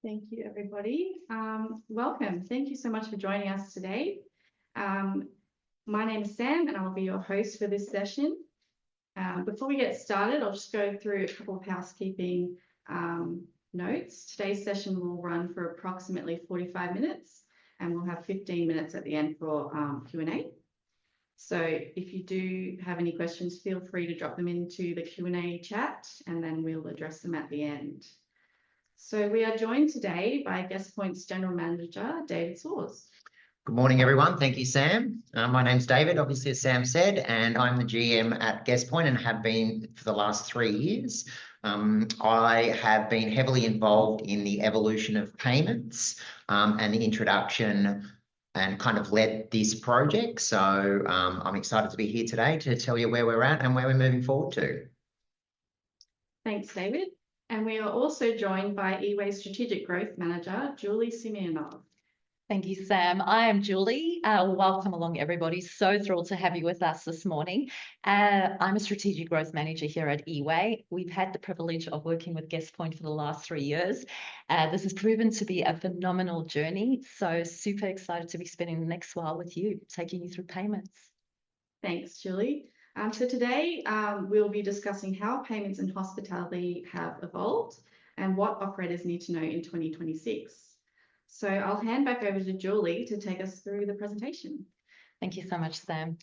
Thank you, everybody. Welcome. Thank you so much for joining us today. My name is Sam, and I'll be your host for this session. Before we get started, I'll just go through a couple of housekeeping notes. Today's session will run for approximately 45 minutes, and we'll have 15 minutes at the end for Q&A. So if you do have any questions, feel free to drop them into the Q&A chat, and then we'll address them at the end. So we are joined today by Guest Point's General Manager, David Soares. Good morning, everyone. Thank you, Sam. My name's David, obviously, as Sam said, and I'm the GM at Guest Point and have been for the last 3 years. I have been heavily involved in the evolution of payments and the introduction and kind of led this project. So I'm excited to be here today to tell you where we're at and where we're moving forward to. Thanks, David. And we are also joined by Eway Strategic Growth Manager, Julie Simeonov. Thank you, Sam. I am Julie. Welcome along, everybody. So thrilled to have you with us this morning. I'm a Strategic Growth Manager here at Eway. We've had the privilege of working with Guest Point for the last 3 years. This has proven to be a phenomenal journey. So super excited to be spending the next while with you, taking you through payments. Thanks, Julie. So today we'll be discussing how payments and hospitality have evolved and what operators need to know in 2026. So I'll hand back over to Julie to take us through the presentation. Thank you so much, Sam.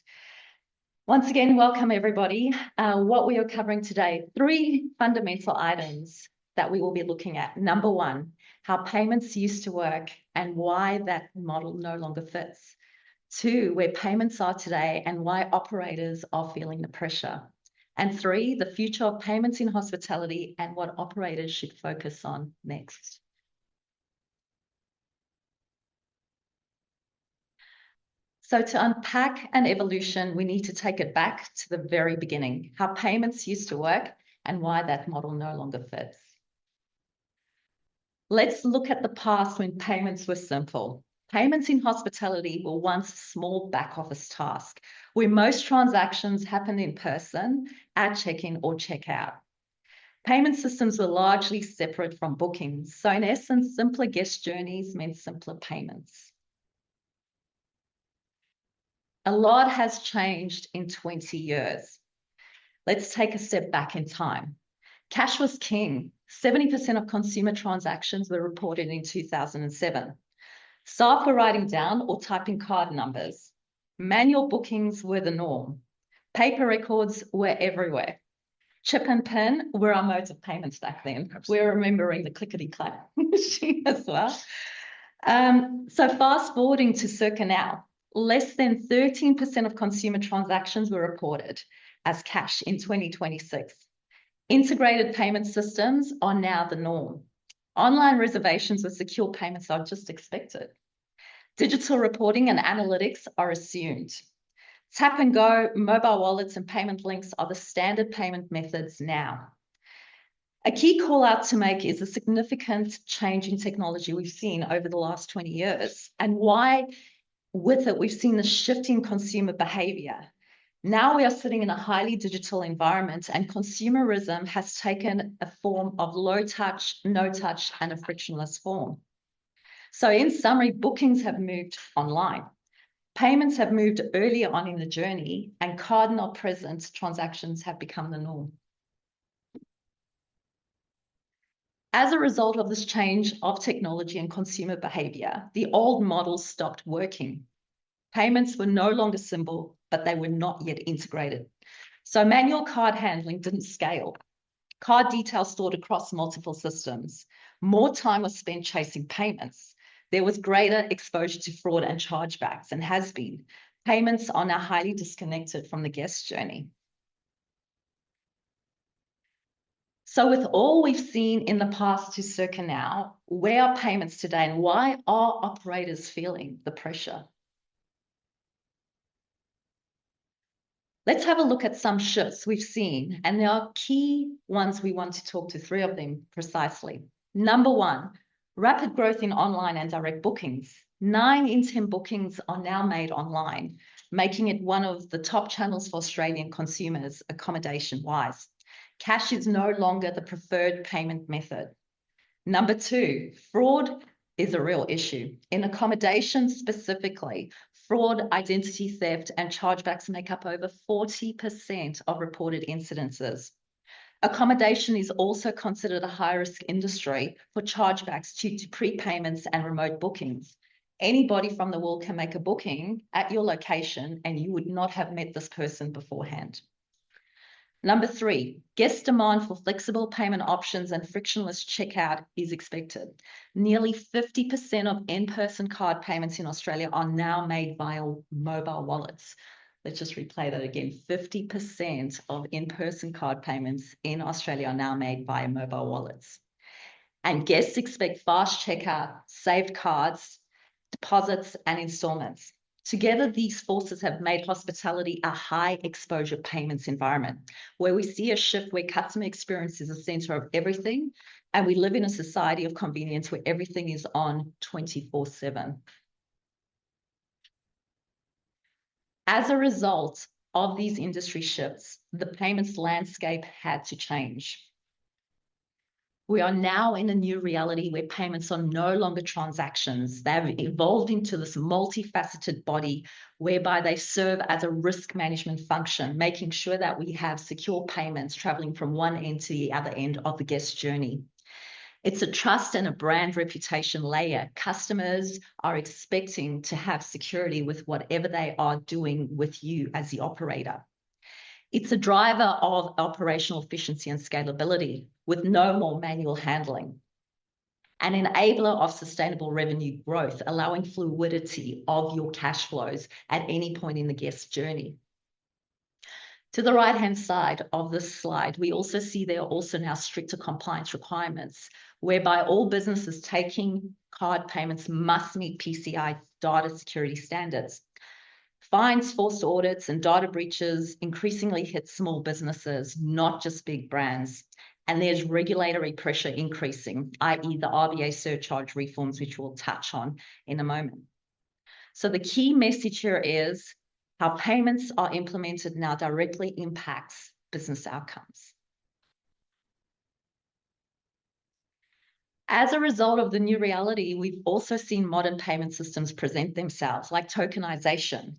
Once again, welcome everybody. What we are covering today, 3 fundamental items that we will be looking at. Number 1, how payments used to work and why that model no longer fits. 2, where payments are today and why operators are feeling the pressure. And 3, the future of payments in hospitality and what operators should focus on next. So to unpack an evolution, we need to take it back to the very beginning, how payments used to work and why that model no longer fits. Let's look at the past when payments were simple. Payments in hospitality were once a small back office task where most transactions happened in person at check-in or check-out. Payment systems were largely separate from bookings. So in essence, simpler guest journeys meant simpler payments. A lot has changed in 20 years. Let's take a step back in time. Cash was king. 70% of consumer transactions were reported in 2007. Staff were writing down or typing card numbers. Manual bookings were the norm. Paper records were everywhere. Chip and pin were our modes of payments back then. We're remembering the clickety-clack machine as well. So fast forwarding to circa now, less than 13% of consumer transactions were reported as cash in 2026. Integrated payment systems are now the norm. Online reservations with secure payments are just expected. Digital reporting and analytics are assumed. Tap and go, mobile wallets and payment links are the standard payment methods now. A key call out to make is a significant change in technology we've seen over the last 20 years and why with it we've seen the shift in consumer behavior. Now we are sitting in a highly digital environment and consumerism has taken a form of low touch, no touch, and a frictionless form. So in summary, bookings have moved online. Payments have moved earlier on in the journey and card not present transactions have become the norm. As a result of this change of technology and consumer behavior, the old model stopped working. Payments were no longer simple, but they were not yet integrated. So manual card handling didn't scale. Card details stored across multiple systems. More time was spent chasing payments. There was greater exposure to fraud and chargebacks and has been. Payments are now highly disconnected from the guest journey. So with all we've seen in the past to circa now, where are payments today and why are operators feeling the pressure? Let's have a look at some shifts we've seen, and there are key ones we want to talk to, 3 of them precisely. Number 1, rapid growth in online and direct bookings. 9 in 10 bookings are now made online, making it one of the top channels for Australian consumers accommodation-wise. Cash is no longer the preferred payment method. Number two, fraud is a real issue. In accommodation specifically, fraud, identity theft, and chargebacks make up over 40% of reported incidences. Accommodation is also considered a high-risk industry for chargebacks due to prepayments and remote bookings. Anybody from the world can make a booking at your location and you would not have met this person beforehand. Number three, guest demand for flexible payment options and frictionless checkout is expected. Nearly 50% of in-person card payments in Australia are now made via mobile wallets. Let's just replay that again. 50% of in-person card payments in Australia are now made via mobile wallets. And guests expect fast checkout, saved cards, deposits, and installments. Together, these forces have made hospitality a high exposure payments environment, where we see a shift where customer experience is the center of everything, and we live in a society of convenience where everything is on 24/7. As a result of these industry shifts, the payments landscape had to change. We are now in a new reality where payments are no longer transactions. They've evolved into this multifaceted body whereby they serve as a risk management function, making sure that we have secure payments traveling from one end to the other end of the guest journey. It's a trust and a brand reputation layer. Customers are expecting to have security with whatever they are doing with you as the operator. It's a driver of operational efficiency and scalability with no more manual handling. An enabler of sustainable revenue growth, allowing fluidity of your cash flows at any point in the guest journey. To the right-hand side of this slide, we also see there are also now stricter compliance requirements, whereby all businesses taking card payments must meet PCI data security standards. Fines, forced audits, and data breaches increasingly hit small businesses, not just big brands. And there's regulatory pressure increasing, i.e. the RBA surcharge reforms, which we'll touch on in a moment. So the key message here is how payments are implemented now directly impacts business outcomes. As a result of the new reality, we've also seen modern payment systems present themselves, like tokenization,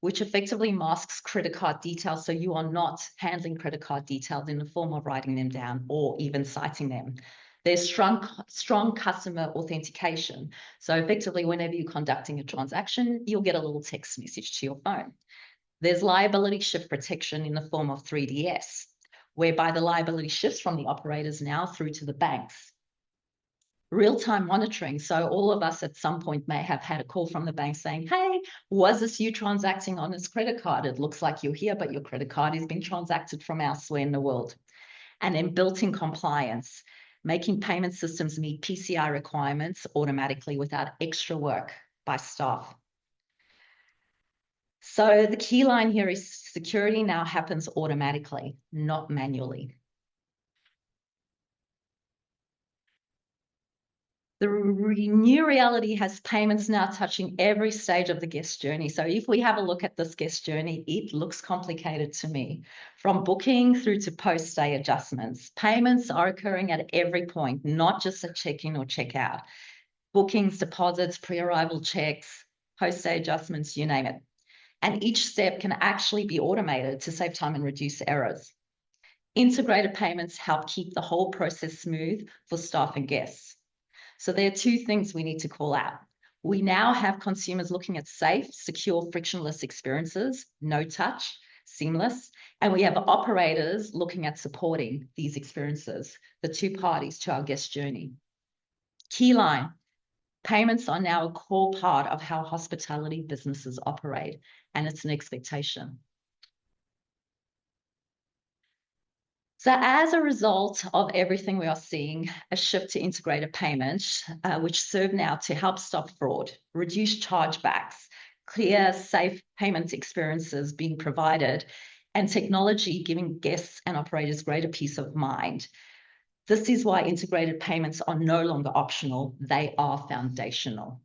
which effectively masks credit card details, so you are not handling credit card details in the form of writing them down or even citing them. There's strong customer authentication. So effectively, whenever you're conducting a transaction, you'll get a little text message to your phone. There's liability shift protection in the form of 3DS, whereby the liability shifts from the operators now through to the banks. Real-time monitoring. So all of us at some point may have had a call from the bank saying, hey, was this you transacting on this credit card? It looks like you're here, but your credit card has been transacted from elsewhere in the world. And then built-in compliance, making payment systems meet PCI requirements automatically without extra work by staff. So the key line here is security now happens automatically, not manually. The new reality has payments now touching every stage of the guest journey. So if we have a look at this guest journey, it looks complicated to me. From booking through to post-stay adjustments, payments are occurring at every point, not just at check-in or check-out. Bookings, deposits, pre-arrival checks, post-stay adjustments, you name it. And each step can actually be automated to save time and reduce errors. Integrated payments help keep the whole process smooth for staff and guests. So there are two things we need to call out. We now have consumers looking at safe, secure, frictionless experiences, no touch, seamless, and we have operators looking at supporting these experiences, the two parties to our guest journey. Key line, payments are now a core part of how hospitality businesses operate, and it's an expectation. So as a result of everything we are seeing, a shift to integrated payments, which serve now to help stop fraud, reduce chargebacks, clear, safe payment experiences being provided, and technology giving guests and operators greater peace of mind. This is why integrated payments are no longer optional, they are foundational.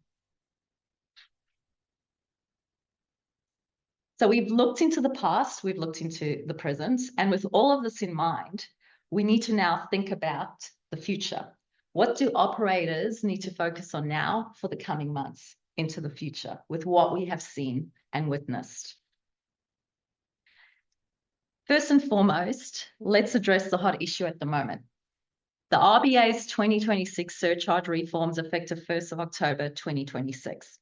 So we've looked into the past, we've looked into the present, and with all of this in mind, we need to now think about the future. What do operators need to focus on now for the coming months into the future with what we have seen and witnessed? First and foremost, let's address the hot issue at the moment. The RBA's 2026 surcharge reforms effective 1st of October 2026.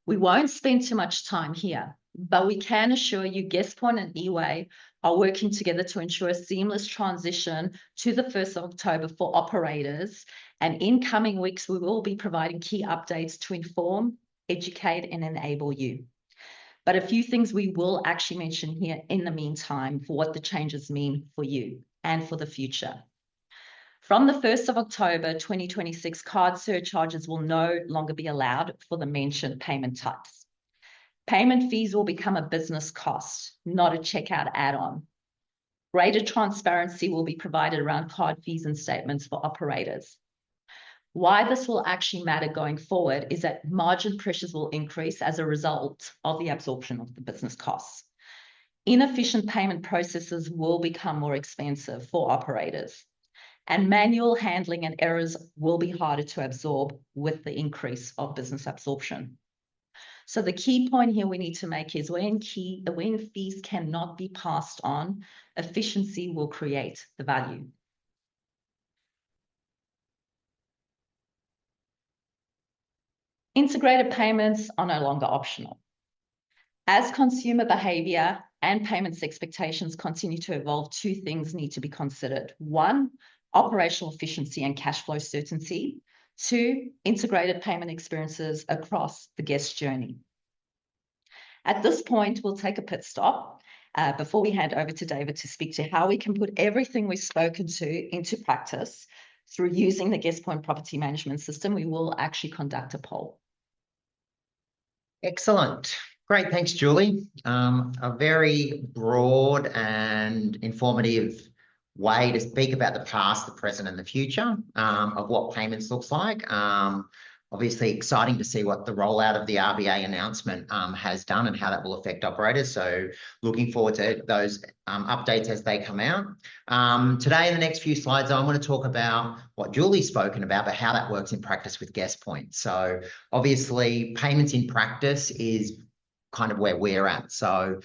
We won't spend too much time here, but we can assure you GuestPoint and Eway are working together to ensure a seamless transition to the 1st of October for operators. And in coming weeks, we will be providing key updates to inform, educate, and enable you. But a few things we will actually mention here in the meantime for what the changes mean for you and for the future. From the 1st of October 2026, card surcharges will no longer be allowed for the mentioned payment types. Payment fees will become a business cost, not a checkout add-on. Greater transparency will be provided around card fees and statements for operators. Why this will actually matter going forward is that margin pressures will increase as a result of the absorption of the business costs. Inefficient payment processes will become more expensive for operators, and manual handling and errors will be harder to absorb with the increase of business absorption. So the key point here we need to make is when fees cannot be passed on, efficiency will create the value. Integrated payments are no longer optional. As consumer behavior and payments expectations continue to evolve, two things need to be considered. One, operational efficiency and cash flow certainty. Two, integrated payment experiences across the guest journey. At this point, we'll take a pit stop before we hand over to David to speak to how we can put everything we've spoken to into practice through using the GuestPoint property management system. We will actually conduct a poll. Excellent. Great. Thanks, Julie. A very broad and informative way to speak about the past, the present, and the future of what payments looks like. Obviously exciting to see what the rollout of the RBA announcement has done and how that will affect operators. So looking forward to those updates as they come out. Today, in the next few slides, I want to talk about what Julie's spoken about, but how that works in practice with GuestPoint. So obviously payments in practice is kind of where we're at. So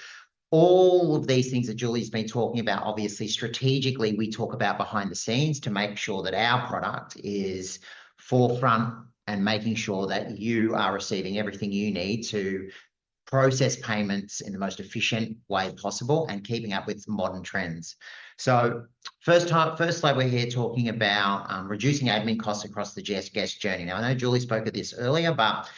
all of these things that Julie's been talking about, obviously strategically, we talk about behind the scenes to make sure that our product is forefront and making sure that you are receiving everything you need to process payments in the most efficient way possible and keeping up with modern trends. So first slide, we're here talking about reducing admin costs across the guest journey. Now, I know Julie spoke of this earlier, but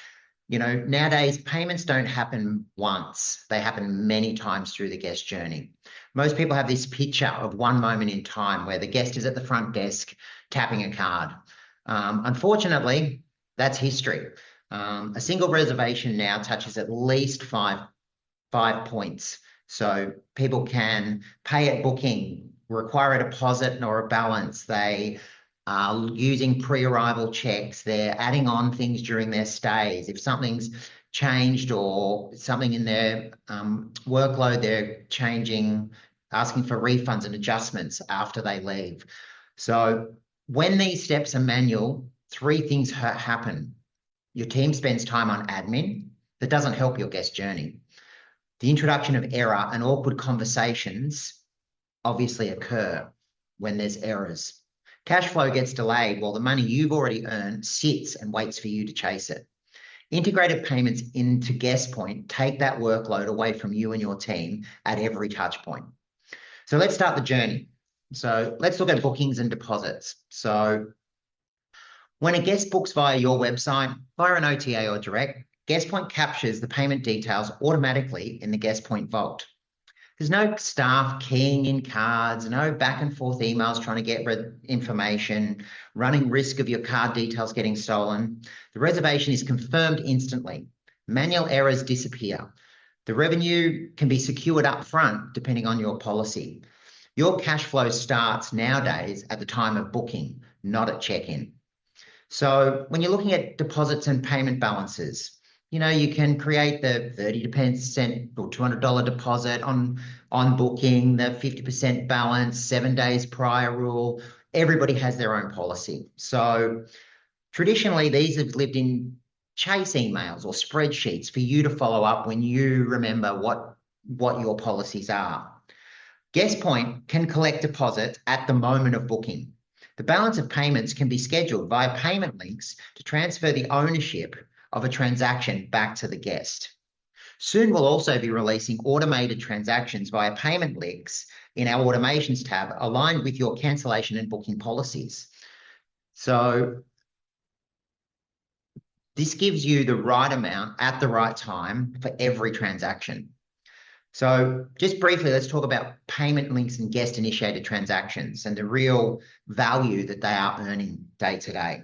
nowadays payments don't happen once. They happen many times through the guest journey. Most people have this picture of one moment in time where the guest is at the front desk tapping a card. Unfortunately, that's history. A single reservation now touches at least five points. So people can pay at booking, require a deposit or a balance. They are using pre-arrival checks. They're adding on things during their stays. If something's changed or something in their workload, they're asking for refunds and adjustments after they leave. So when these steps are manual, three things happen. Your team spends time on admin that doesn't help your guest journey. The introduction of error and awkward conversations obviously occur when there's errors. Cash flow gets delayed while the money you've already earned sits and waits for you to chase it. Integrated payments into GuestPoint take that workload away from you and your team at every touch point. So let's start the journey. So let's look at bookings and deposits. So when a guest books via your website, via an OTA or direct, GuestPoint captures the payment details automatically in the GuestPoint vault. There's no staff keying in cards, no back and forth emails trying to get information, running risk of your card details getting stolen. The reservation is confirmed instantly. Manual errors disappear. The revenue can be secured up front depending on your policy. Your cash flow starts nowadays at the time of booking, not at check-in. So when you're looking at deposits and payment balances, you can create the 30% or $200 deposit on booking, the 50% balance, 7 days prior rule. everybody has their own policy. So traditionally, these have lived in chase emails or spreadsheets for you to follow up when you remember what your policies are. Guest Point can collect deposits at the moment of booking. The balance of payments can be scheduled via payment links to transfer the ownership of a transaction back to the guest. Soon we'll also be releasing automated transactions via payment links in our automations tab aligned with your cancellation and booking policies. So this gives you the right amount at the right time for every transaction. So just briefly, let's talk about payment links and guest initiated transactions and the real value that they are earning day to day.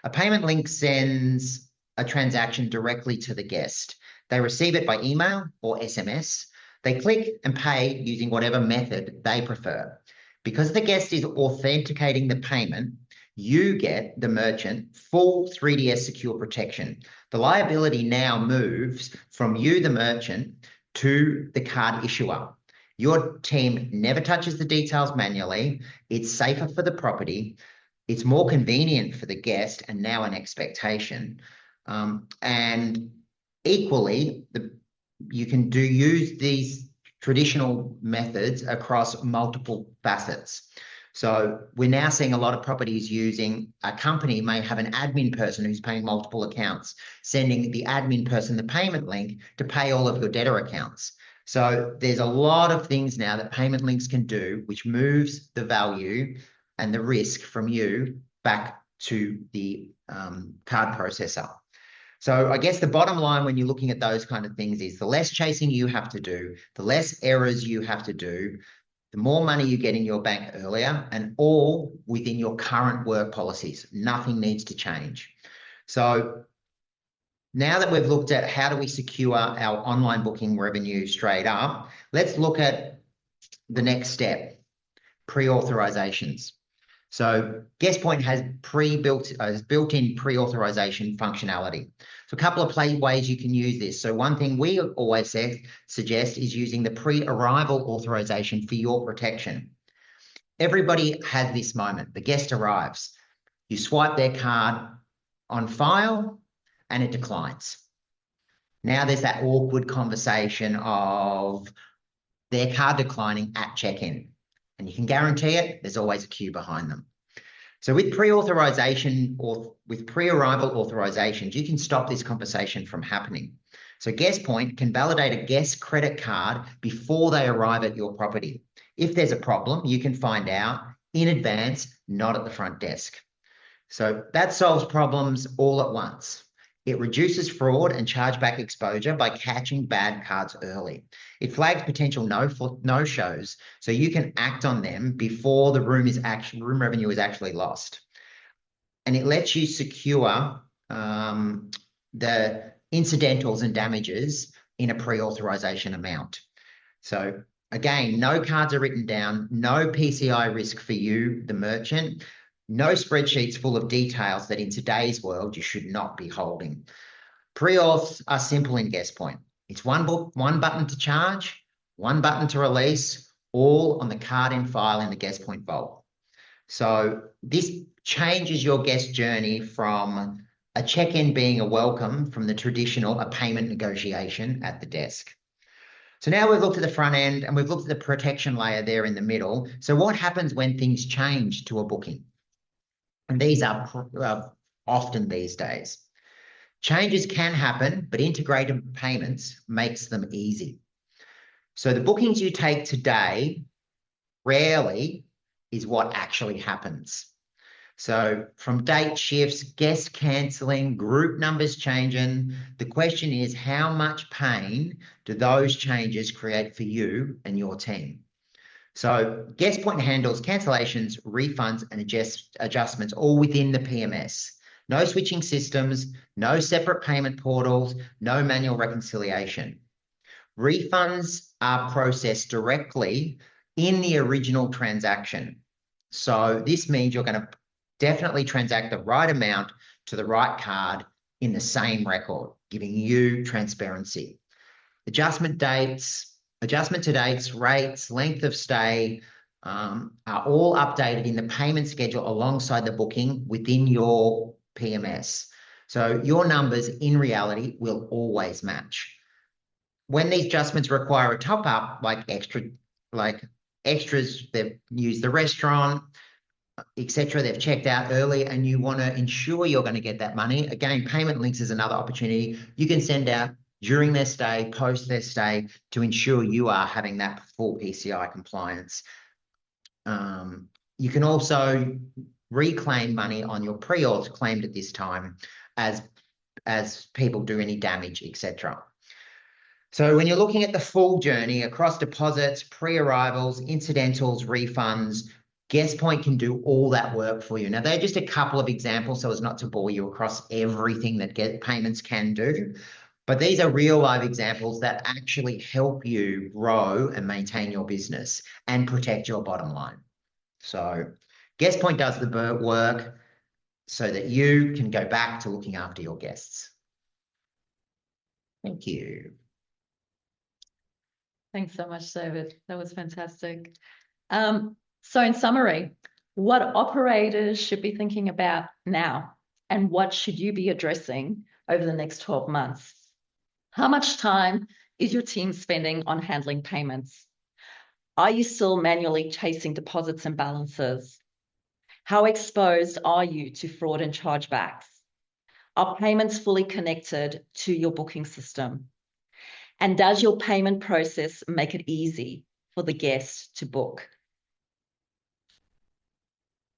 A payment link sends a transaction directly to the guest. They receive it by email or SMS. They click and pay using whatever method they prefer. Because the guest is authenticating the payment, you get, the merchant, full 3DS secure protection. The liability now moves from you, the merchant, to the card issuer. Your team never touches the details manually. It's safer for the property. It's more convenient for the guest and now an expectation. And equally, you can use these traditional methods across multiple facets. So we're now seeing a lot of properties using, a company may have an admin person who's paying multiple accounts, sending the admin person the payment link to pay all of your debtor accounts. So there's a lot of things now that payment links can do, which moves the value and the risk from you back to the card processor. So I guess the bottom line when you're looking at those kind of things is the less chasing you have to do, the less errors you have to do, the more money you get in your bank earlier, and all within your current work policies. Nothing needs to change. So now that we've looked at how do we secure our online booking revenue straight up, let's look at the next step, pre-authorizations. So Guest Point has built-in pre-authorization functionality. So a couple of ways you can use this. So one thing we always suggest is using the pre-arrival authorization for your protection. Everybody has this moment. The guest arrives. You swipe their card on file and it declines. Now there's that awkward conversation of their card declining at check-in. And you can guarantee it, there's always a queue behind them. So with pre-authorization or with pre-arrival authorizations, you can stop this conversation from happening. So Guest Point can validate a guest credit card before they arrive at your property. If there's a problem, you can find out in advance, not at the front desk. So that solves problems all at once. It reduces fraud and chargeback exposure by catching bad cards early. It flags potential no-shows, so you can act on them before the room revenue is actually lost. And it lets you secure the incidentals and damages in a pre-authorization amount. So again, no cards are written down, no PCI risk for you, the merchant, no spreadsheets full of details that in today's world you should not be holding. Pre-auths are simple in Guest Point. It's one button to charge, one button to release, all on the card in file in the Guest Point vault. So this changes your guest journey from a check-in being a welcome from the traditional, a payment negotiation at the desk. So now we've looked at the front end and we've looked at the protection layer there in the middle. So what happens when things change to a booking? And these are often these days. Changes can happen, but integrated payments makes them easy. So the bookings you take today rarely is what actually happens. So from date shifts, guests cancelling, group numbers changing, the question is how much pain do those changes create for you and your team? So Guest Point handles cancellations, refunds, and adjustments all within the PMS. No switching systems, no separate payment portals, no manual reconciliation. Refunds are processed directly in the original transaction. So this means you're going to definitely transact the right amount to the right card in the same record, giving you transparency. Adjustment to dates, rates, length of stay, are all updated in the payment schedule alongside the booking within your PMS. So your numbers in reality will always match. When these adjustments require a top up, like extras, they've used the restaurant, etc., they've checked out early, and you want to ensure you're going to get that money. Again, payment links is another opportunity. You can send out during their stay, post their stay, to ensure you are having that full PCI compliance. You can also reclaim money on your pre-auth claimed at this time as people do any damage, etc. So when you're looking at the full journey across deposits, pre-arrivals, incidentals, refunds, GuestPoint can do all that work for you. Now, they're just a couple of examples so as not to bore you across everything that Get Payments can do. But these are real live examples that actually help you grow and maintain your business and protect your bottom line. So GuestPoint does the work so that you can go back to looking after your guests. Thank you. Thanks so much, David. That was fantastic. So in summary, what operators should be thinking about now, and what should you be addressing over the next 12 months? How much time is your team spending on handling payments? Are you still manually chasing deposits and balances? How exposed are you to fraud and chargebacks? Are payments fully connected to your booking system? And does your payment process make it easy for the guest to book?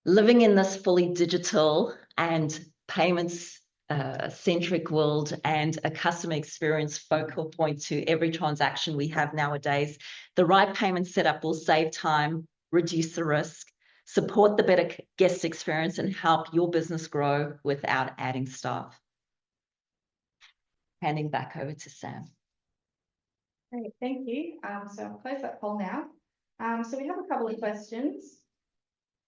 Living in this fully digital and payments centric world and a customer experience focal point to every transaction we have nowadays, the right payment setup will save time, reduce the risk, support the better guest experience, and help your business grow without adding staff. Handing back over to Sam. Great, thank you. So I'll close that poll now. So we have a couple of questions.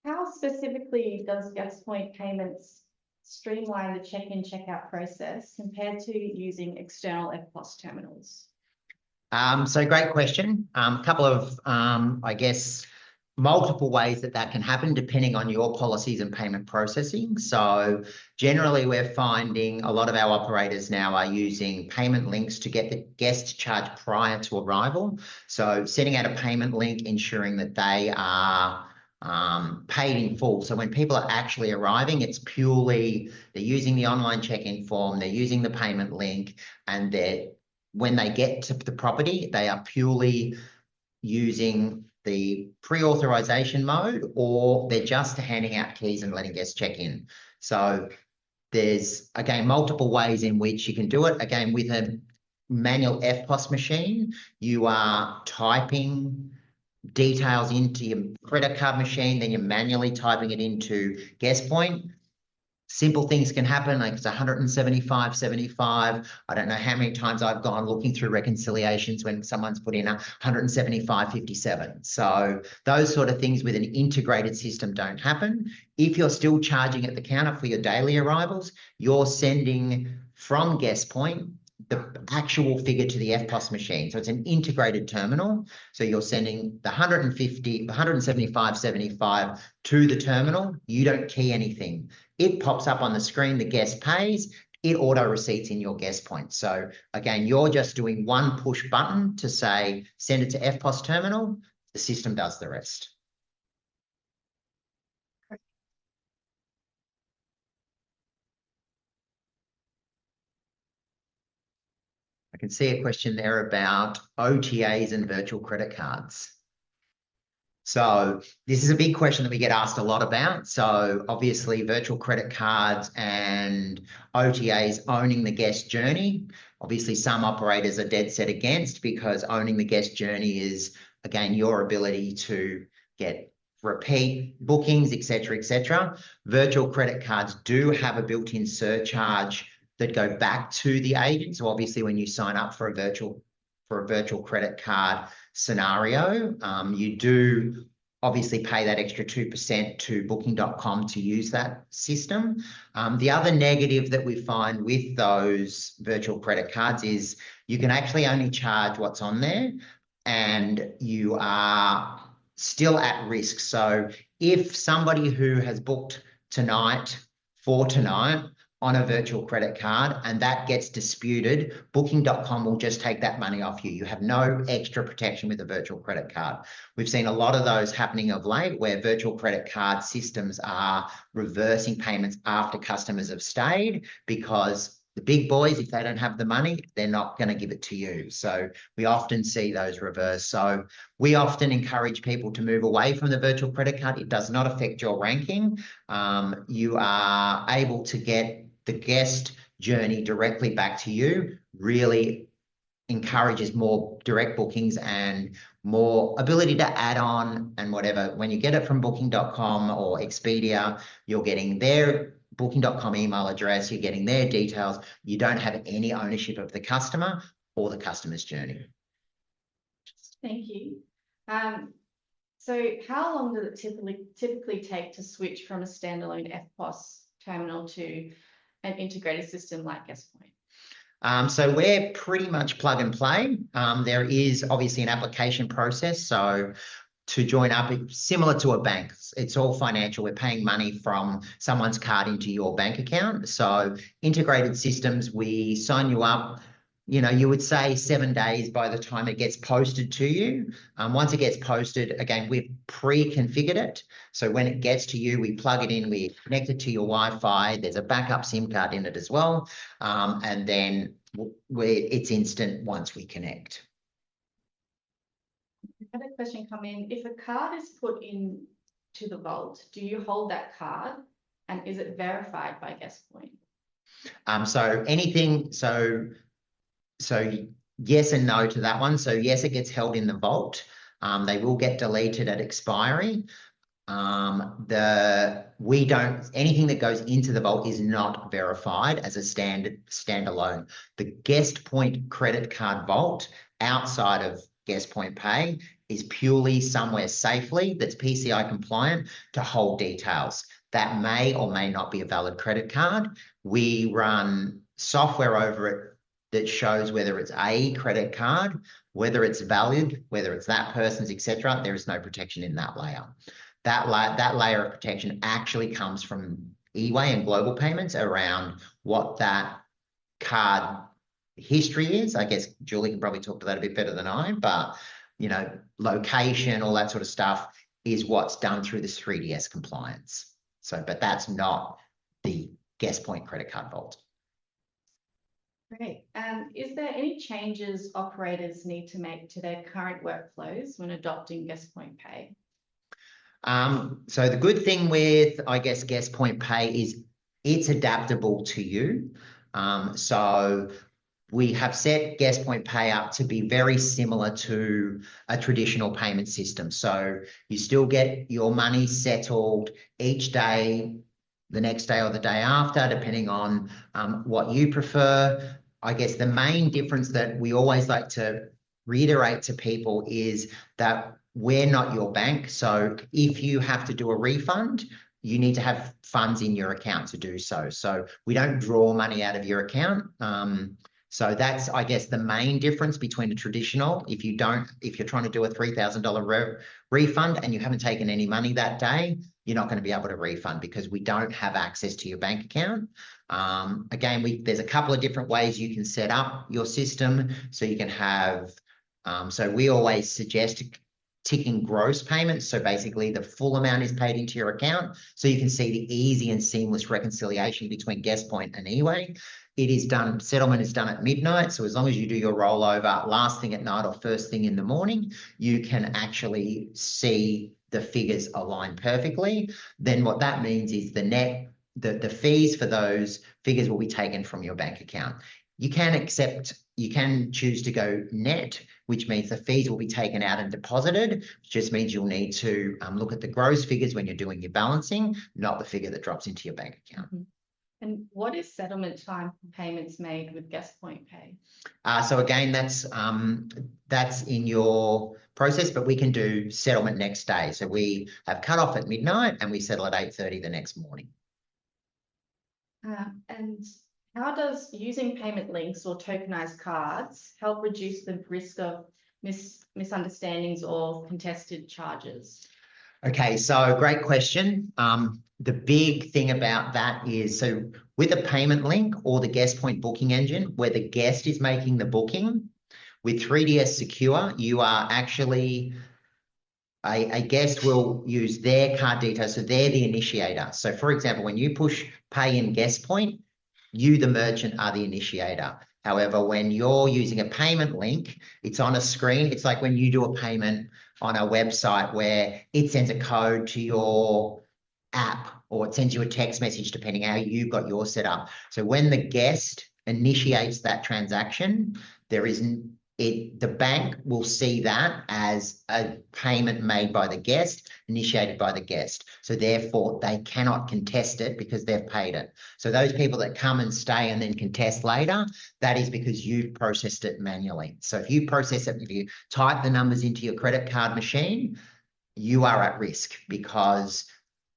How specifically does GuestPoint Payments streamline the check-in, check-out process compared to using external EFTPOS terminals? So great question. A couple of, I guess, multiple ways that can happen depending on your policies and payment processing. So generally, we're finding a lot of our operators now are using payment links to get the guest charge prior to arrival. So sending out a payment link, ensuring that they are paid in full. So when people are actually arriving, it's purely, they're using the online check-in form, they're using the payment link, and when they get to the property, they are purely using the pre-authorization mode, or they're just handing out keys and letting guests check in. So there's, again, multiple ways in which you can do it. Again, with a manual EFTPOS machine, you are typing details into your credit card machine, then you're manually typing it into GuestPoint. Simple things can happen, like it's 175.75. I don't know how many times I've gone looking through reconciliations when someone's put in 175.57. So those sort of things with an integrated system don't happen. If you're still charging at the counter for your daily arrivals, you're sending from GuestPoint the actual figure to the EFTPOS machine. So it's an integrated terminal. So you're sending the 175.75 to the terminal. You don't key anything. It pops up on the screen, the guest pays, it auto receipts in your GuestPoint. So again, you're just doing one push button to say, send it to EFTPOS terminal. The system does the rest. I can see a question there about OTAs and virtual credit cards. So this is a big question that we get asked a lot about. So obviously virtual credit cards and OTAs owning the guest journey. Obviously some operators are dead set against, because owning the guest journey is, again, your ability to get repeat bookings, etc., etc. Virtual credit cards do have a built-in surcharge that go back to the agent. So obviously when you sign up for a virtual credit card scenario, you do obviously pay that extra 2% to booking.com to use that system. The other negative that we find with those virtual credit cards is you can actually only charge what's on there, and you are still at risk. So if somebody who has booked tonight for tonight on a virtual credit card and that gets disputed, booking.com will just take that money off you. You have no extra protection with a virtual credit card. We've seen a lot of those happening of late where virtual credit card systems are reversing payments after customers have stayed, because the big boys, if they don't have the money, they're not going to give it to you. So we often see those reverse. So we often encourage people to move away from the virtual credit card. It does not affect your ranking. You are able to get the guest journey directly back to you. Really encourages more direct bookings and more ability to add on and whatever. When you get it from booking.com or Expedia, you're getting their booking.com email address, you're getting their details. You don't have any ownership of the customer or the customer's journey. Thank you. So how long does it typically take to switch from a standalone FPOS terminal to an integrated system like GuestPoint? So we're pretty much plug and play. There is obviously an application process. So to join up, it's similar to a bank. It's all financial. We're paying money from someone's card into your bank account. So integrated systems, we sign you up. You know, you would say 7 days by the time it gets posted to you. Once it gets posted, again, we've pre-configured it. So when it gets to you, we plug it in, we connect it to your Wi-Fi. There's a backup SIM card in it as well. And then it's instant once we connect. I had a question come in. If a card is put in to the vault, do you hold that card and is it verified by GuestPoint? So yes and no to that one. So yes, it gets held in the vault. They will get deleted at expiry. Anything that goes into the vault is not verified as a standalone. The GuestPoint credit card vault outside of GuestPoint Pay is purely somewhere safely that's PCI compliant to hold details. That may or may not be a valid credit card. We run software over it that shows whether it's a credit card, whether it's valid, whether it's that person's, etc. There is no protection in that layer. That layer of protection actually comes from Eway and global payments around what that card history is. I guess Julie can probably talk to that a bit better than I, but you know, location, all that sort of stuff is what's done through this 3DS compliance. So, but that's not the GuestPoint credit card vault. Great. Is there any changes operators need to make to their current workflows when adopting GuestPoint Pay? So the good thing with, I guess, GuestPoint Pay is it's adaptable to you. So we have set GuestPoint Pay up to be very similar to a traditional payment system. So you still get your money settled each day, the next day or the day after, depending on what you prefer. I guess the main difference that we always like to reiterate to people is that we're not your bank. So if you have to do a refund, you need to have funds in your account to do so. So we don't draw money out of your account. So that's, I guess, the main difference between a traditional. If you're trying to do a $3,000 refund and you haven't taken any money that day, you're not going to be able to refund because we don't have access to your bank account. Again, there's a couple of different ways you can set up your system. So you can have, so we always suggest ticking gross payments. So basically the full amount is paid into your account. So you can see the easy and seamless reconciliation between GuestPoint and Eway. Settlement is done at midnight. So as long as you do your rollover last thing at night or first thing in the morning, you can actually see the figures align perfectly. Then what that means is the fees for those figures will be taken from your bank account. You can choose to go net, which means the fees will be taken out and deposited, which just means you'll need to look at the gross figures when you're doing your balancing, not the figure that drops into your bank account. Mm-hmm. And what is settlement time for payments made with GuestPoint Pay? So again, that's in your process, but we can do settlement next day. So we have cut off at midnight and we settle at 8:30 the next morning. And how does using payment links or tokenized cards help reduce the risk of misunderstandings or contested charges? Okay, so great question. The big thing about that is, so with a payment link or the guest point booking engine, where the guest is making the booking, with 3DS Secure, you are actually, a guest will use their card details, so they're the initiator. So for example, when you push pay in guest point, you, the merchant, are the initiator. However, when you're using a payment link, it's on a screen. It's like when you do a payment on a website where it sends a code to your app or it sends you a text message depending how you've got yours set up. So when the guest initiates that transaction, the bank will see that as a payment made by the guest, initiated by the guest. So therefore, they cannot contest it because they've paid it. So those people that come and stay and then contest later, that is because you've processed it manually. So if you process it, if you type the numbers into your credit card machine, you are at risk because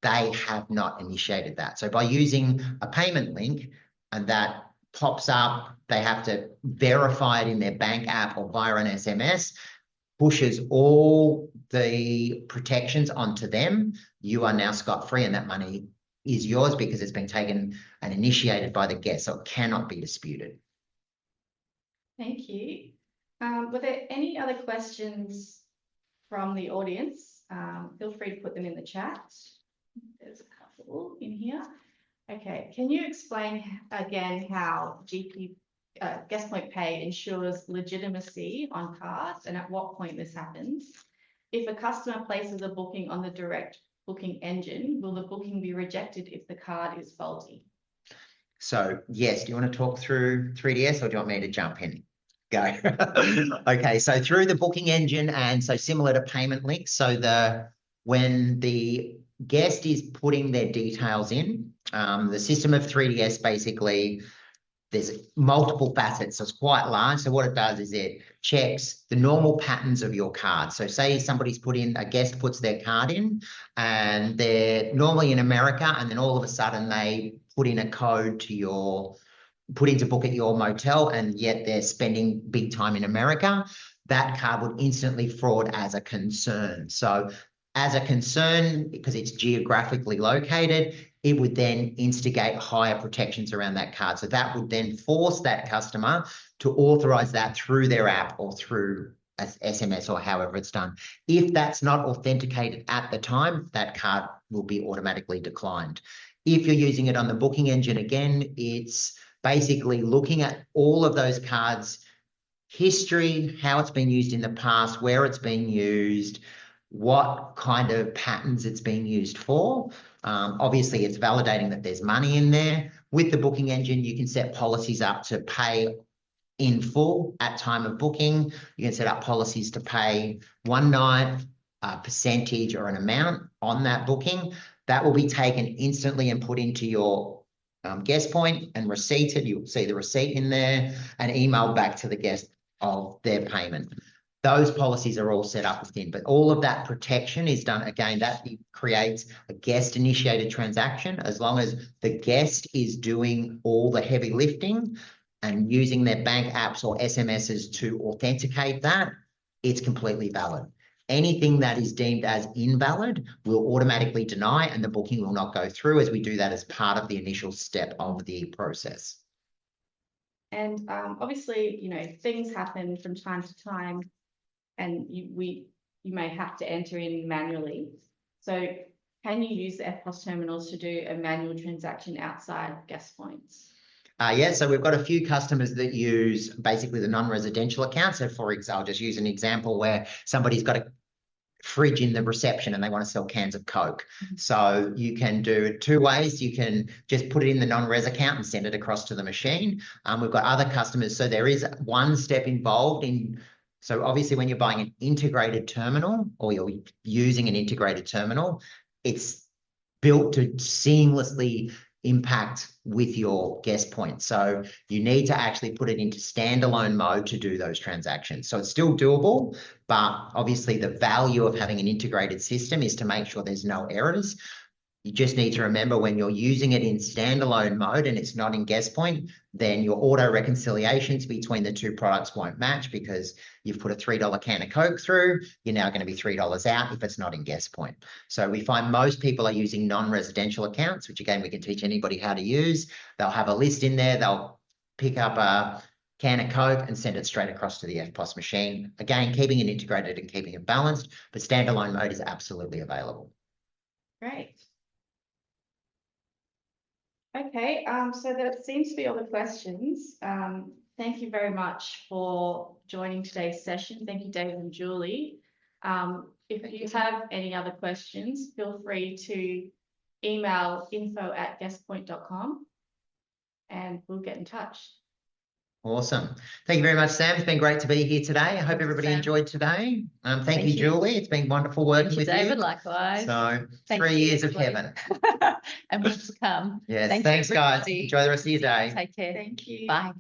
they have not initiated that. So by using a payment link and that pops up, they have to verify it in their bank app or via an SMS, pushes all the protections onto them. You are now scot-free and that money is yours because it's been taken and initiated by the guest, so it cannot be disputed. Thank you. Were there any other questions from the audience? Feel free to put them in the chat. There's a couple in here. Okay, can you explain again how guest point pay ensures legitimacy on cards and at what point this happens? If a customer places a booking on the direct booking engine, will the booking be rejected if the card is faulty? So yes, do you want to talk through 3DS or do you want me to jump in? Go. Okay, so through the booking engine, and so similar to payment links, so when the guest is putting their details in, the system of 3DS basically, there's multiple facets, so it's quite large. So what it does is it checks the normal patterns of your card. So say a guest puts their card in and they're normally in America, and then all of a sudden they put in a code put in to book at your motel, and yet they're spending big time in America, that card would instantly fraud as a concern. So as a concern, because it's geographically located, it would then instigate higher protections around that card. So that would then force that customer to authorize that through their app or through SMS or however it's done. If that's not authenticated at the time, that card will be automatically declined. If you're using it on the booking engine, again, it's basically looking at all of those cards, history, how it's been used in the past, where it's been used, what kind of patterns it's being used for. Obviously, it's validating that there's money in there. With the booking engine, you can set policies up to pay in full at time of booking. You can set up policies to pay one night, a percentage or an amount on that booking. That will be taken instantly and put into your guest point and receipted. You'll see the receipt in there and emailed back to the guest of their payment. Those policies are all set up within, but all of that protection is done. Again, that creates a guest-initiated transaction. As long as the guest is doing all the heavy lifting and using their bank apps or SMSs to authenticate that, it's completely valid. Anything that is deemed as invalid will automatically deny and the booking will not go through, as we do that as part of the initial step of the process. And obviously, things happen from time to time, and you may have to enter in manually. So can you use the EFTPOS terminals to do a manual transaction outside guest points? Yeah, so we've got a few customers that use basically the non-residential account. So for example, I'll just use an example where somebody's got a fridge in the reception and they want to sell cans of Coke. So you can do it two ways. You can just put it in the non-res account and send it across to the machine. We've got other customers. So there is one step involved in. So obviously when you're buying an integrated terminal or you're using an integrated terminal, it's built to seamlessly impact with your guest point. So you need to actually put it into standalone mode to do those transactions. So it's still doable, but obviously the value of having an integrated system is to make sure there's no errors. You just need to remember when you're using it in standalone mode and it's not in guest point, then your auto reconciliations between the two products won't match because you've put a $3 can of Coke through. You're now going to be $3 out if it's not in guest point. So we find most people are using non-residential accounts, which again, we can teach anybody how to use. They'll have a list in there. They'll pick up a can of Coke and send it straight across to the EFTPOS machine. Again, keeping it integrated and keeping it balanced, but standalone mode is absolutely available. Great. Okay, so that seems to be all the questions. Thank you very much for joining today's session. Thank you, David and Julie. If you have any other questions, feel free to email info@guestpoint.com and we'll get in touch. Awesome. Thank you very much, Sam. It's been great to be here today. I hope everybody enjoyed today. Thank you, Julie. It's been wonderful working with you. David, likewise. So 3 years of heaven. And more to come. Yes. Thanks, guys. Enjoy the rest of your day. Take care. Thank you. Bye.